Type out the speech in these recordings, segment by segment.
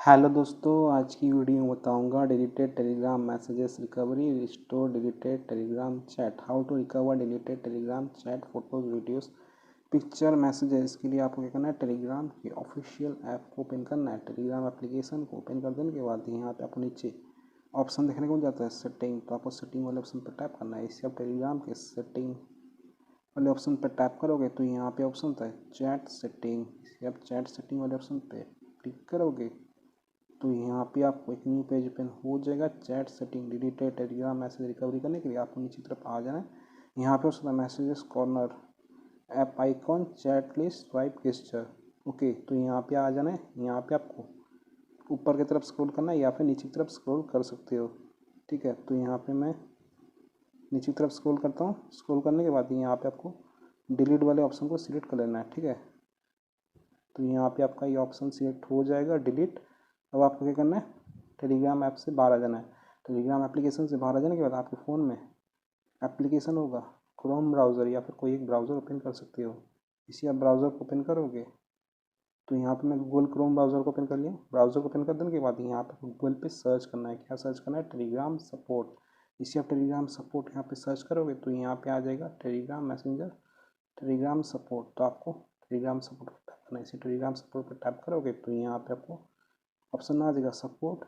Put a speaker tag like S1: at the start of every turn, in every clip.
S1: Hello दोस्तों, आज की वीडियो में बताऊंगा deleted Telegram messages recovery, restore deleted Telegram chat, how to recover deleted Telegram chat, photos, videos, picture, messages. के लिए आपको क्या करना है, टेलीग्राम की ऑफिशियल ऐप को ओपन करना है। टेलीग्राम एप्लीकेशन को ओपन कर देने के बाद यहाँ पे आपको नीचे ऑप्शन देखने को मिल जाता है सेटिंग, तो आपको सेटिंग वाले ऑप्शन पर टैप करना है। इससे आप टेलीग्राम के सेटिंग वाले ऑप्शन पर टैप करोगे तो यहाँ पे ऑप्शन होता है चैट सेटिंग। इसे आप चैट सेटिंग वाले ऑप्शन पे क्लिक करोगे तो यहाँ पे आपको एक न्यू पेज ओपन हो जाएगा। Chat setting deleted Telegram message recovery करने के लिए आपको नीचे की तरफ आ जाना है। यहाँ पे उसका messages corner, app icon, chat list, swipe gesture. Okay, तो यहाँ पे आ जाना है। यहाँ पे आपको ऊपर की तरफ स्क्रॉल करना है या फिर नीचे की तरफ स्क्रॉल कर सकते हो। ठीक है, तो यहाँ पे मैं नीचे की तरफ स्क्रॉल करता हूँ। स्क्रॉल करने के बाद यहाँ पे आपको डिलीट वाले ऑप्शन को सिलेक्ट कर लेना है। ठीक है, तो यहाँ पे आपका ये ऑप्शन सिलेक्ट हो जाएगा डिलीट। अब आपको क्या करना है, टेलीग्राम ऐप से बाहर आ जाना है। टेलीग्राम एप्लीकेशन से बाहर आ जाने के बाद आपके फ़ोन में एप्लीकेशन होगा, क्रोम ब्राउज़र या फिर कोई एक ब्राउज़र ओपन कर सकते हो। इसी आप ब्राउज़र को ओपन करोगे तो यहाँ पे मैं गूगल क्रोम ब्राउज़र को ओपन कर लिया। ब्राउज़र को ओपन कर देने के बाद यहाँ पे गूगल पे सर्च करना है। क्या सर्च करना है, टेलीग्राम सपोर्ट। इसी आप टेलीग्राम सपोर्ट यहाँ पे सर्च करोगे तो यहाँ पे आ जाएगा टेलीग्राम मैसेंजर, टेलीग्राम सपोर्ट। तो आपको टेलीग्राम सपोर्ट पर टैप करना है। इसी टेलीग्राम सपोर्ट पर टैप करोगे तो यहाँ पे आपको ऑप्शन आ जाएगा support,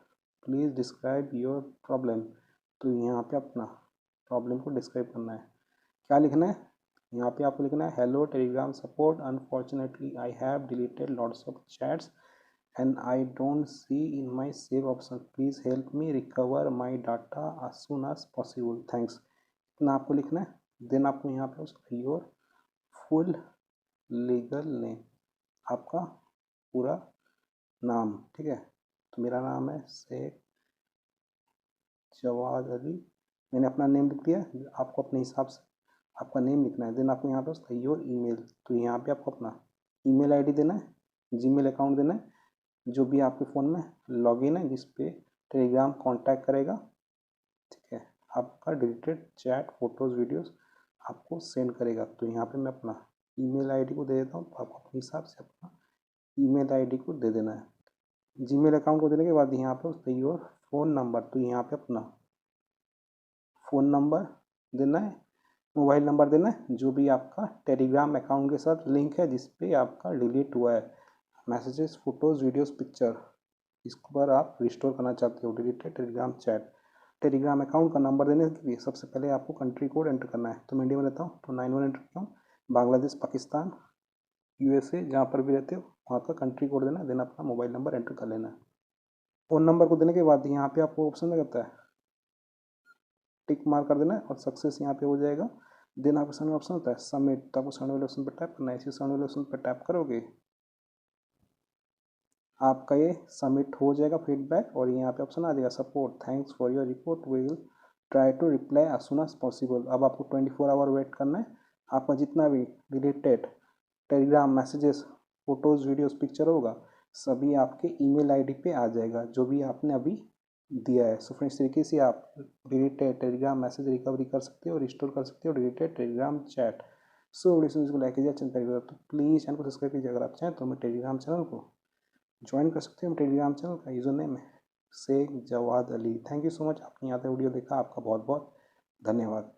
S1: please describe your problem. तो यहाँ पे अपना प्रॉब्लम को डिस्क्राइब करना है। क्या लिखना है, यहाँ पे आपको लिखना है hello Telegram support, unfortunately I have deleted lots of chats and I don't see in my save option, please help me recover my data as soon as possible, thanks. इतना आपको लिखना है। देन आपको यहाँ पे उसका योर फुल लीगल नेम, आपका पूरा नाम। ठीक है, तो मेरा नाम है शेख जवाद अली। मैंने अपना नेम लिख दिया। आपको अपने हिसाब से आपका नेम लिखना है। देन आपको यहाँ पे उसका योर ईमेल, तो यहाँ पे आपको अपना ईमेल आईडी देना है, जीमेल अकाउंट देना है जो भी आपके फ़ोन में लॉगिन है, जिस पे टेलीग्राम कांटेक्ट करेगा। ठीक है, आपका डिलीटेड चैट, फोटोज़, वीडियोस आपको सेंड करेगा। तो यहाँ पे मैं अपना ईमेल आईडी को दे देता हूँ। तो आपको अपने हिसाब से अपना ईमेल आईडी को दे देना है। जीमेल अकाउंट को देने के बाद यहाँ पे उसका योर फ़ोन नंबर, तो यहाँ पे अपना फ़ोन नंबर देना है, मोबाइल नंबर देना है जो भी आपका टेलीग्राम अकाउंट के साथ लिंक है, जिस पे आपका डिलीट हुआ है मैसेजेस, फोटोज़, वीडियोस, पिक्चर। इसको पर आप रिस्टोर करना चाहते हो deleted Telegram chat. Telegram account का नंबर देने के लिए सबसे पहले आपको कंट्री कोड एंटर करना है। तो मैं इंडिया में रहता हूँ तो 91 एंटर किया हूँ। बांग्लादेश, पाकिस्तान, यूएसए, जहाँ पर भी रहते हो वहाँ का कंट्री कोड देना है। देन अपना मोबाइल नंबर एंटर कर लेना है। फ़ोन नंबर को देने के बाद यहाँ पे आपको ऑप्शन में रहता है टिक मार्क कर देना है और सक्सेस यहाँ पे हो जाएगा। देन आपके सामने ऑप्शन होता है सबमिट, तो आपको सामने वाले ऑप्शन पर टैप करना है। इसी सामने वाले ऑप्शन पर टैप करोगे आपका ये सबमिट हो जाएगा फीडबैक, और यहाँ पे ऑप्शन आ जाएगा support, thanks for your report, we will try to reply as soon as possible. अब आपको 24 आवर वेट करना है। आपका जितना भी deleted Telegram messages, photos, videos, picture होगा सभी आपके ईमेल आईडी पे आ जाएगा जो भी आपने अभी दिया है। सो फ्रेंड्स, इस तरीके से आप डिलीटेड टेलीग्राम मैसेज रिकवरी कर सकते हो, रिस्टोर कर सकते हो deleted Telegram chat. So video को लाइक कीजिए, अच्छा करिएगा तो प्लीज़ चैनल को सब्सक्राइब कीजिए। अगर आप चाहें तो हमें टेलीग्राम चैनल को ज्वाइन कर सकते हैं। टेलीग्राम चैनल का यूज़र नेम है Sheikh Jawad Ali. Thank you so much, आपने यहाँ तक वीडियो देखा, आपका बहुत बहुत धन्यवाद।